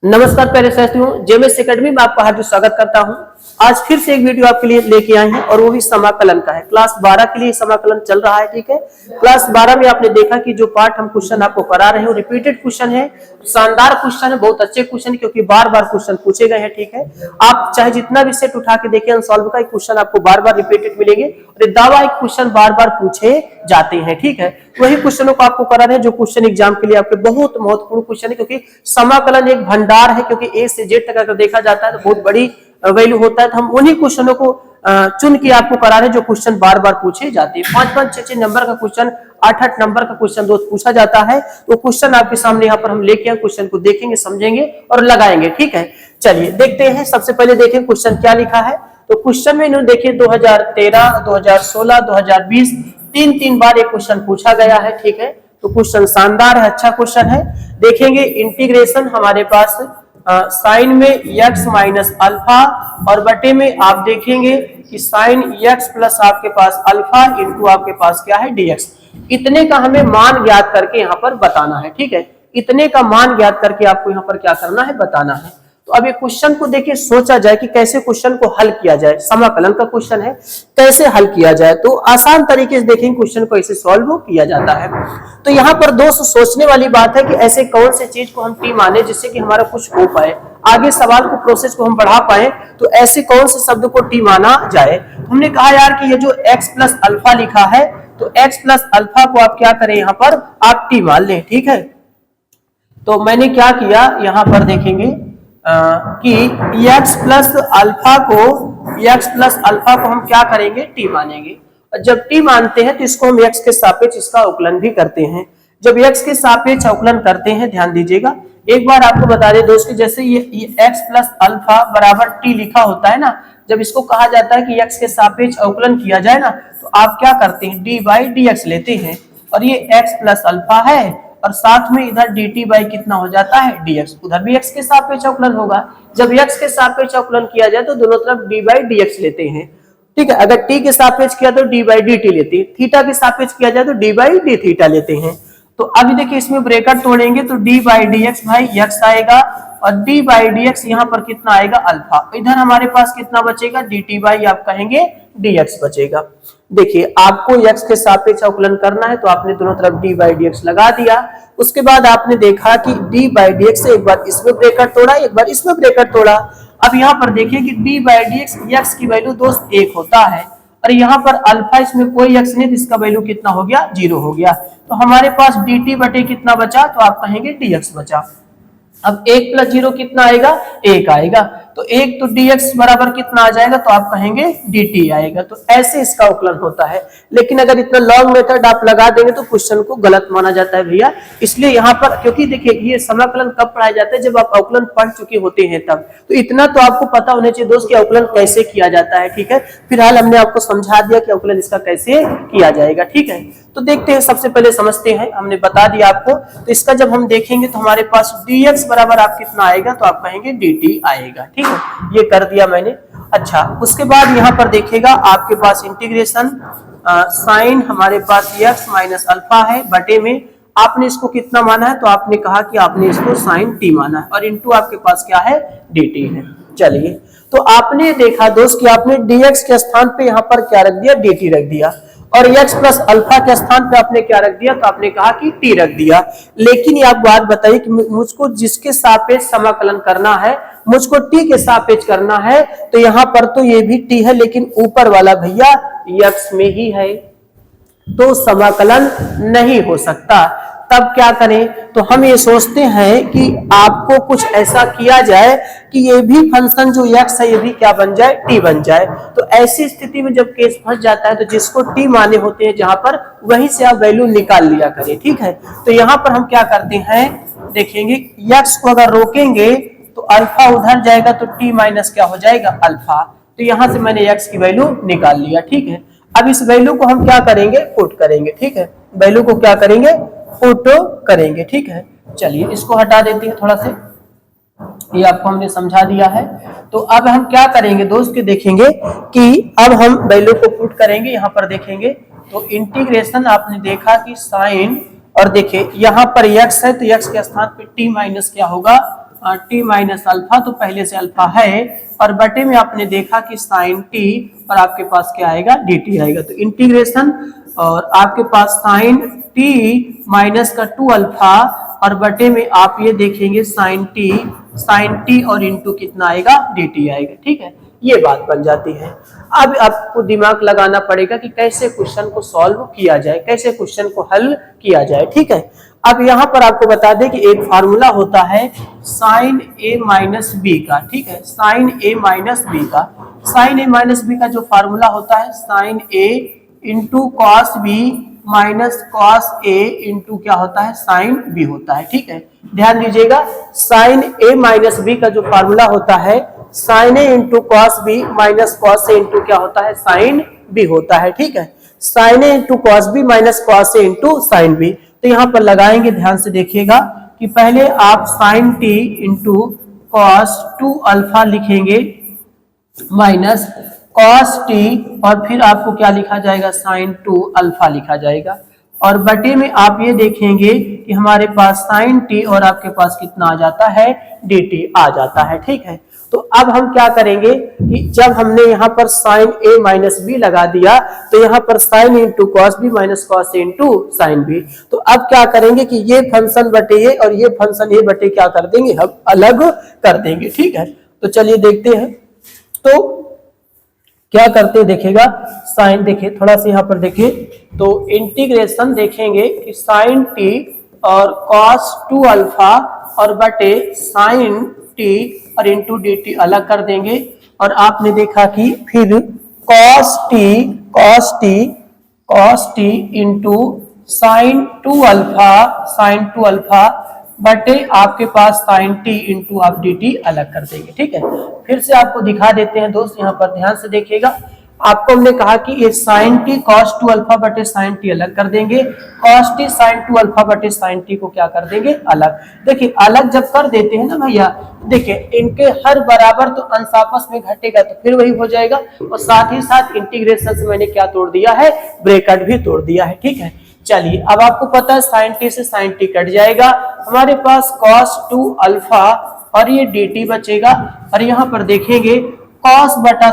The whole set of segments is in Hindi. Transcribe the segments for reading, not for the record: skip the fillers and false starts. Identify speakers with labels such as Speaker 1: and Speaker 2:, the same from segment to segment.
Speaker 1: नमस्कार प्यारे साथियों, जेएमएस एकेडमी में आपका हार्दिक स्वागत करता हूं। आज फिर से एक वीडियो आपके लिए लेके आए हैं और वो भी समाकलन का है। क्लास 12 के लिए समाकलन चल रहा है, ठीक है। क्लास 12 में आपने देखा कि जो पार्ट हम क्वेश्चन आपको करा रहे हैं वो रिपीटेड क्वेश्चन है, शानदार क्वेश्चन है, बहुत अच्छे क्वेश्चन है क्योंकि बार बार क्वेश्चन पूछे गए हैं, ठीक है। आप चाहे जितना भी सेट उठा के देखें अनसॉल्व का क्वेश्चन आपको बार बार रिपीटेड मिलेंगे और दावा एक क्वेश्चन बार बार पूछे जाते हैं, ठीक है। वही क्वेश्चनों को आपको करा रहे हैं जो क्वेश्चन एग्जाम के लिए आपके बहुत महत्वपूर्ण क्वेश्चन है, क्योंकि समाकलन एक भंडार है, क्योंकि ए से जेड तक अगर देखा जाता है तो बहुत बड़ी वैल्यू होता है। तो हम उन्हीं क्वेश्चनों को चुन के आपको करा रहे हैं जो क्वेश्चन बार बार पूछे जाते हैं। 5-5, 6-6 नंबर का क्वेश्चन, 8-8 नंबर का क्वेश्चन दोस्त पूछा जाता है। तो क्वेश्चन आपके सामने यहाँ पर हम लेके आए, क्वेश्चन को देखेंगे, समझेंगे और लगाएंगे, ठीक है। चलिए देखते हैं। सबसे पहले देखें क्वेश्चन क्या लिखा है। तो क्वेश्चन में इन्होंने देखिए 2013, 2016, 2020 तीन बार एक क्वेश्चन पूछा गया है, ठीक है। तो क्वेश्चन शानदार है, अच्छा क्वेश्चन है। देखेंगे इंटीग्रेशन हमारे पास साइन में x माइनस अल्फा और बटे में आप देखेंगे कि साइन x प्लस आपके पास अल्फा इंटू आपके पास क्या है dx। इतने का हमें मान ज्ञात करके यहाँ पर बताना है, ठीक है। इतने का मान ज्ञात करके आपको यहाँ पर क्या करना है, बताना है। तो अब ये क्वेश्चन को देखिए, सोचा जाए कि कैसे क्वेश्चन को हल किया जाए। समाकलन का क्वेश्चन है, कैसे हल किया जाए। तो आसान तरीके से देखेंगे क्वेश्चन को ऐसे सॉल्व किया जाता है। तो यहाँ पर दोस्त सोचने वाली बात है कि ऐसे कौन से चीज को हम टी माने जिससे कि हमारा कुछ हो पाए, आगे सवाल को प्रोसेस को हम बढ़ा पाए। तो ऐसे कौन से शब्द को टी माना जाए। हमने कहा यार कि ये जो x प्लस अल्फा लिखा है, तो x प्लस अल्फा को आप क्या करें, यहाँ पर आप टी मान लें, ठीक है। तो मैंने क्या किया, यहाँ पर देखेंगे कि x प्लस अल्फा को हम क्या करेंगे, टी मानेंगे। और जब टी मानते हैं तो इसको हम x के सापेक्ष इसका अवकलन भी करते हैं। जब x के सापेक्ष अवकलन करते हैं, ध्यान दीजिएगा, एक बार आपको बता दें दोस्तों, जैसे ये x प्लस अल्फा बराबर टी लिखा होता है ना, जब इसको कहा जाता है कि x के सापेक्ष अवकलन किया जाए ना, तो आप क्या करते हैं, डी बाई डी एक्स लेते हैं। और ये x प्लस अल्फा है और साथ में इधर dt बाई कितना हो जाता है, dx। उधर भी x के सापेक्ष अवकलन होगा। जब x के सापेक्ष अवकलन किया जाए तो दोनों तरफ d बाई dx लेते हैं, ठीक है। अगर t के सापेक्ष किया तो d बाई dt लेते हैं, थीटा के सापेक्ष किया जाए तो d बाई d थीटा लेते हैं। तो अभी देखिए इसमें ब्रैकेट तोड़ेंगे तो d बाई dx भाई x आएगा और d बाई dx यहाँ पर कितना आएगा, अल्फा। इधर हमारे पास कितना बचेगा, dt बाई आप कहेंगे dx बचेगा। देखिए आपको x के सापेक्ष अवकलन करना है तो आपने दोनों तरफ d बाई dx लगा दिया। उसके बाद आपने देखा कि d बाई dx से एक बार इसमें ब्रैकेट तोड़ा, एक बार इसमें ब्रैकेट तोड़ा। अब यहाँ पर देखिए कि d बाई dx x की वैल्यू दोस्त 1 होता है और यहाँ पर अल्फा इसमें कोई x नहीं, तो इसका वैल्यू कितना हो गया, 0 हो गया। तो हमारे पास dt बटे कितना बचा, तो आप कहेंगे dx बचा। अब 1 प्लस 0 कितना आएगा, 1 आएगा। तो 1 तो dx बराबर कितना आ जाएगा, तो आप कहेंगे dt आएगा। तो ऐसे इसका अवकलन होता है। लेकिन अगर इतना लॉन्ग मेथड आप लगा देंगे तो क्वेश्चन को गलत माना जाता है भैया। इसलिए यहाँ पर, क्योंकि देखिए ये समाकलन कब पढ़ाया जाता है, जब आप अवकलन पढ़ चुके होते हैं तब। तो इतना तो आपको पता होना चाहिए दोस्त कि अवकलन कैसे किया जाता है, ठीक है। फिलहाल हमने आपको समझा दिया कि अवकलन इसका कैसे किया जाएगा, ठीक है। तो देखते हैं, सबसे पहले समझते हैं, हमने बता दिया आपको। तो इसका जब हम देखेंगे तो हमारे पास dx बराबर आप कितना आएगा, तो आप कहेंगे dt आएगा, ठीक है। ये कर दिया मैंने। अच्छा, उसके बाद यहाँ पर देखेगा आपके पास इंटीग्रेशन साइन हमारे पास x माइनस अल्फा है, बटे में आपने इसको कितना माना है, तो आपने कहा कि आपने इसको साइन t माना है और इंटू आपके पास क्या है, dt है। चलिए, तो आपने देखा दोस्त कि आपने dx के स्थान पे यहाँ पर क्या रख दिया, dt रख दिया और x प्लस अल्फा के स्थान पे आपने क्या रख दिया, तो आपने कहा कि t रख दिया। लेकिन ये आप बात बताइए कि मुझको जिसके सापेक्ष समाकलन करना है, मुझको t के सापेक्ष करना है, तो यहाँ पर तो ये भी t है लेकिन ऊपर वाला भैया x में ही है, तो समाकलन नहीं हो सकता। तब क्या करें, तो हम ये सोचते हैं कि आपको कुछ ऐसा किया जाए कि ये भी फंक्शन जो x है ये भी क्या बन जाए, t बन जाए। तो ऐसी स्थिति में जब केस फंस जाता है तो जिसको t माने होते हैं जहां पर, वहीं से आप वैल्यू निकाल लिया करें, ठीक है। तो यहाँ पर हम क्या करते हैं, देखेंगे x को अगर रोकेंगे तो अल्फा उधर जाएगा तो t माइनस क्या हो जाएगा, अल्फा। तो यहाँ से मैंने x की वैल्यू निकाल लिया, ठीक है। अब इस वैल्यू को हम क्या करेंगे, पुट करेंगे, ठीक है। वैल्यू को क्या करेंगे, पुट करेंगे, ठीक है। चलिए इसको हटा देते हैं थोड़ा से, ये आपको हमने समझा दिया है। तो अब हम क्या करेंगे दोस्त के देखेंगे कि अब हम वैल्यू को पुट करेंगे। यहाँ पर देखेंगे तो इंटीग्रेशन आपने देखा कि साइन, और देखिए यहाँ पर x है तो x के स्थान पे t माइनस क्या होगा, टी माइनस अल्फा, तो पहले से अल्फा है, और बटे में आपने देखा कि साइन टी, और आपके पास क्या आएगा, डी टी आएगा। तो इंटीग्रेशन, और आपके पास साइन टी माइनस का 2 अल्फा, और बटे में आप ये देखेंगे साइन टी और इंटू कितना आएगा, डी टी आएगा। ठीक है, ये बात बन जाती है। अब आपको दिमाग लगाना पड़ेगा कि कैसे क्वेश्चन को सॉल्व किया जाए, कैसे क्वेश्चन को हल किया जाए। ठीक है, अब यहाँ पर आपको बता दें कि एक फार्मूला होता है साइन ए माइनस बी का। ठीक है, साइन ए माइनस बी का, साइन ए माइनस बी का जो फार्मूला होता है sine A into cos B minus cos A into क्या होता है, साइन बी होता है। ठीक है, ध्यान दीजिएगा, साइन ए माइनस बी का जो फार्मूला होता है sine A into cos B minus cos A into क्या होता है, साइन बी होता है। ठीक है, sine A into cos B minus cos A into sine B. तो यहाँ पर लगाएंगे, ध्यान से देखिएगा कि पहले आप sine T into cos 2 alpha लिखेंगे माइनस कॉस टी, और फिर आपको क्या लिखा जाएगा, साइन 2 अल्फा लिखा जाएगा, और बटे में आप ये देखेंगे कि हमारे पास साइन टी और आपके पास कितना आ जाता है, डी टी आ जाता है। ठीक है, तो अब हम क्या करेंगे कि जब हमने यहाँ पर साइन ए माइनस बी लगा दिया, तो यहाँ पर sine into cos B minus cos A into sine B. तो अब क्या करेंगे कि ये फंक्शन बटे ये और ये फंक्शन ये बटे क्या कर देंगे, हम अलग कर देंगे। ठीक है, तो चलिए देखते हैं। तो क्या करते हैं, देखिएगा, साइन, देखिए थोड़ा सा यहाँ पर देखिए, तो इंटीग्रेशन देखेंगे कि साइन टी और कॉस 2 अल्फा और बटे साइन टी और इंटू डी टी अलग कर देंगे, और आपने देखा कि फिर cos T into sine 2 alpha बटे आपके पास साइन टी इंटू आप डी टी अलग कर देंगे। ठीक है, फिर से आपको दिखा देते हैं दोस्त, यहाँ पर ध्यान से देखिएगा। आपको हमने कहा कि ये साइन टी कॉस 2 अल्फा बटे साइन टी अलग कर देंगे, कॉस टी साइन 2 अल्फा बटे साइन टी को क्या कर देंगे, अलग। देखिए अलग जब कर देते हैं ना भैया, देखिए इनके हर बराबर तो अंश आपस में घटेगा, तो फिर वही हो जाएगा, और साथ ही साथ इंटीग्रेशन से मैंने क्या तोड़ दिया है, ब्रैकेट भी तोड़ दिया है। ठीक है, चलिए अब आपको पता है साइन टी से साइन टी कट जाएगा, हमारे पास कॉस 2 अल्फा और ये डी टी बचेगा, और यहाँ पर देखेंगे कॉस बटा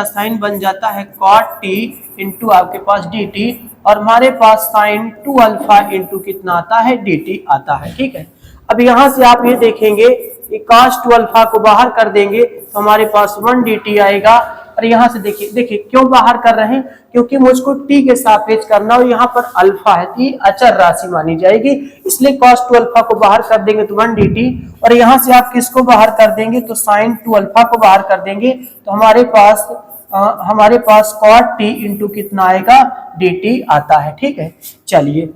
Speaker 1: साइन बन जाता है कॉट टी इंटू आपके पास डी टी, और हमारे पास साइन 2 अल्फा इंटू कितना आता है, डी टी आता है। ठीक है, अब यहाँ से आप ये देखेंगे कि कॉस 2 अल्फा को बाहर कर देंगे तो हमारे पास 1 डी टी आएगा, और यहाँ से देखिए क्यों बाहर कर रहे हैं, क्योंकि मुझको टी के सापेक्ष करना, और यहाँ पर अल्फा है, टी अचर राशि मानी जाएगी, इसलिए cos 2 अल्फा को बाहर कर देंगे तो 1 dt, और यहाँ से आप किसको बाहर कर देंगे, तो sin 2 अल्फा को बाहर कर देंगे, तो हमारे पास cot t इंटू कितना आएगा, dt आता है। ठीक है, चलिए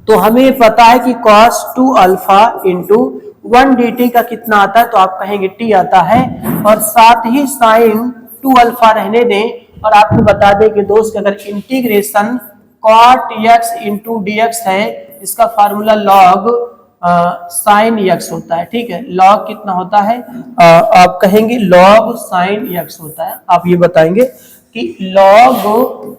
Speaker 1: तो हमें पता है कि cos 2 अल्फा इंटू 1 dt का कितना आता है, तो आप कहेंगे t आता है, और साथ ही sin 2 अल्फा रहने दें, और आपको बता दें कि दोस्त अगर integration cot x into dx है, इसका फार्मूला log sin x होता है। ठीक है, log कितना होता है, आप कहेंगे log sin x होता है, आप ये बताएंगे कि log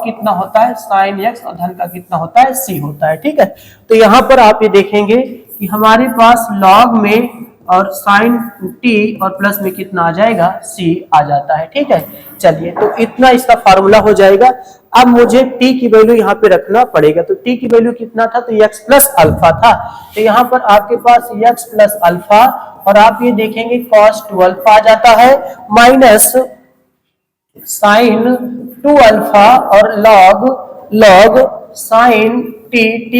Speaker 1: कितना होता है sin x, और धन का कितना होता है c होता है। ठीक है, तो यहाँ पर आप ये देखेंगे कि हमारे पास log में और साइन टी और प्लस में कितना आ जाएगा, c आ जाता है। ठीक है, चलिए तो इतना इसका फार्मूला हो जाएगा। अब मुझे t की वैल्यू यहाँ पे रखना पड़ेगा, तो t की वैल्यू कितना था, तो x प्लस अल्फा था, तो यहाँ पर आपके पास x प्लस अल्फा, और आप ये देखेंगे cos 2 अल्फा आ जाता है, माइनस साइन 2 अल्फा और log साइन t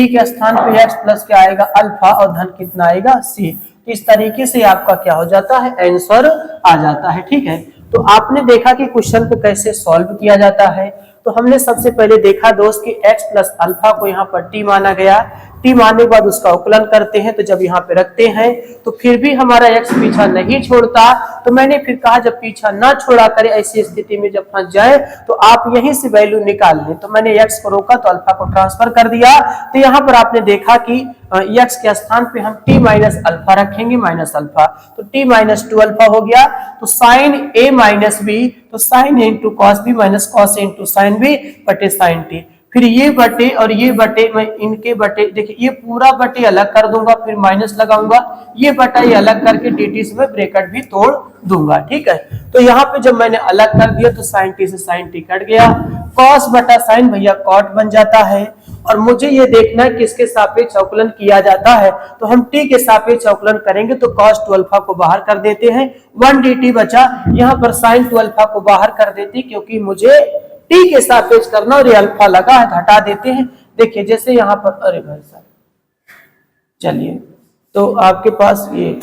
Speaker 1: के स्थान पे x प्लस क्या आएगा, अल्फा, और धन कितना आएगा, c। इस तरीके से आपका क्या हो जाता है, आंसर आ जाता है। ठीक है, तो आपने देखा कि क्वेश्चन को कैसे सॉल्व किया जाता है। तो हमने सबसे पहले देखा दोस्त कि x प्लस अल्फा को यहाँ पर t माना गया, t मानने के बाद उसका उकलन करते हैं, तो जब यहाँ पे रखते हैं तो फिर भी हमारा x पीछा नहीं छोड़ता, तो मैंने फिर कहा जब पीछा ना छोड़ा करे, ऐसी स्थिति में जब फंस जाए तो आप यहीं से वैल्यू निकाल लें। तो मैंने x को रोका तो अल्फा को ट्रांसफर कर दिया, तो यहाँ पर आपने देखा कि x के स्थान पे हम t माइनस अल्फा रखेंगे, माइनस अल्फा, तो t माइनस 2 अल्फा हो गया, तो साइन a माइनस b, तो sine a into cos b minus cos a into sine b बटे साइन t, फिर ये बटे और ये बटे, मैं इनके बटे, देखिए ये पूरा बटे अलग कर दूंगा, फिर माइनस लगाऊंगा, ये बटा ये अलग करके dt से मैं ब्रैकेट भी तोड़ दूंगा। ठीक है, तो यहाँ पे जब मैंने अलग कर दिया तो sin t से sin t कट गया, cos बटा sin भैया cot बन जाता है। और मुझे ये देखना है किसके सापेक्ष अवकलन किया जाता है, तो हम t के सापेक्ष अवकलन करेंगे तो cos 2 अल्फा को बाहर कर देते हैं, 1 dt बचा, यहाँ पर sin 2 अल्फा को बाहर कर देते हैं क्योंकि मुझे t के सापेक्ष करना और ये अल्फा लगा है, हटा देते हैं। देखिए जैसे यहाँ पर, अरे भाई साहब, चलिए तो आपके पास ये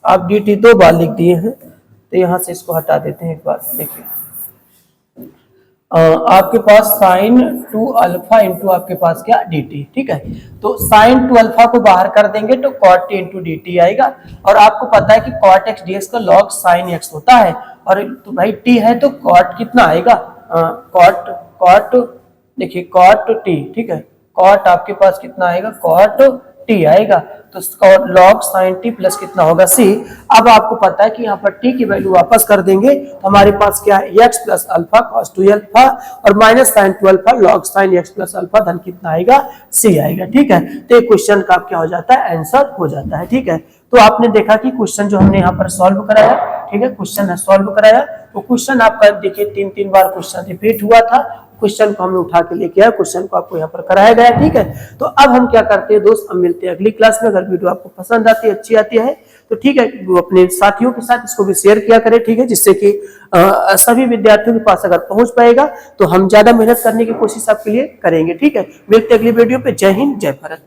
Speaker 1: आप dt 2 बार लिख दिए हैं, तो यहाँ से इसको हटा देते हैं एक बार। देखिए आपके पास sin 2 अल्फा इंटू आपके पास क्या dt, ठीक है, तो sin 2 अल्फा को बाहर कर देंगे तो cot t इंटू dt आएगा। और आपको पता है कि cot x dx का log sin x होता है, और तो भाई t है तो cot कितना आएगा, cot देखिए cot t, ठीक है, cot आपके पास कितना आएगा, cot t आएगा, तो log sin t प्लस कितना होगा c। अब आपको पता है कि यहाँ पर t की वैल्यू वापस कर देंगे तो हमारे पास क्या है, x plus alpha cos 2 alpha और minus sin 2 alpha log sin x plus alpha धन कितना आएगा, c आएगा। ठीक है, तो ये क्वेश्चन का क्या हो जाता है, आंसर हो जाता है। ठीक है, तो आपने देखा कि क्वेश्चन जो हमने यहाँ पर सॉल्व कराया, ठीक है, क्वेश्चन है सॉल्व कराया, तो क्वेश्चन आपका देखिए 3-3 बार क्वेश्चन रिपीट हुआ था, क्वेश्चन को हमने उठा के लेके आया, क्वेश्चन को आपको यहाँ पर कराया गया। ठीक है, तो अब हम क्या करते हैं दोस्त, अब मिलते हैं अगली क्लास में। अगर वीडियो आपको पसंद आती है, अच्छी आती है, तो ठीक है, वो अपने साथियों के साथ इसको भी शेयर किया करें, ठीक है, जिससे कि सभी विद्यार्थियों के पास अगर पहुंच पाएगा तो हम ज्यादा मेहनत करने की कोशिश आपके लिए करेंगे। ठीक है, मिलते हैं अगली वीडियो पे। जय हिंद, जय भारत।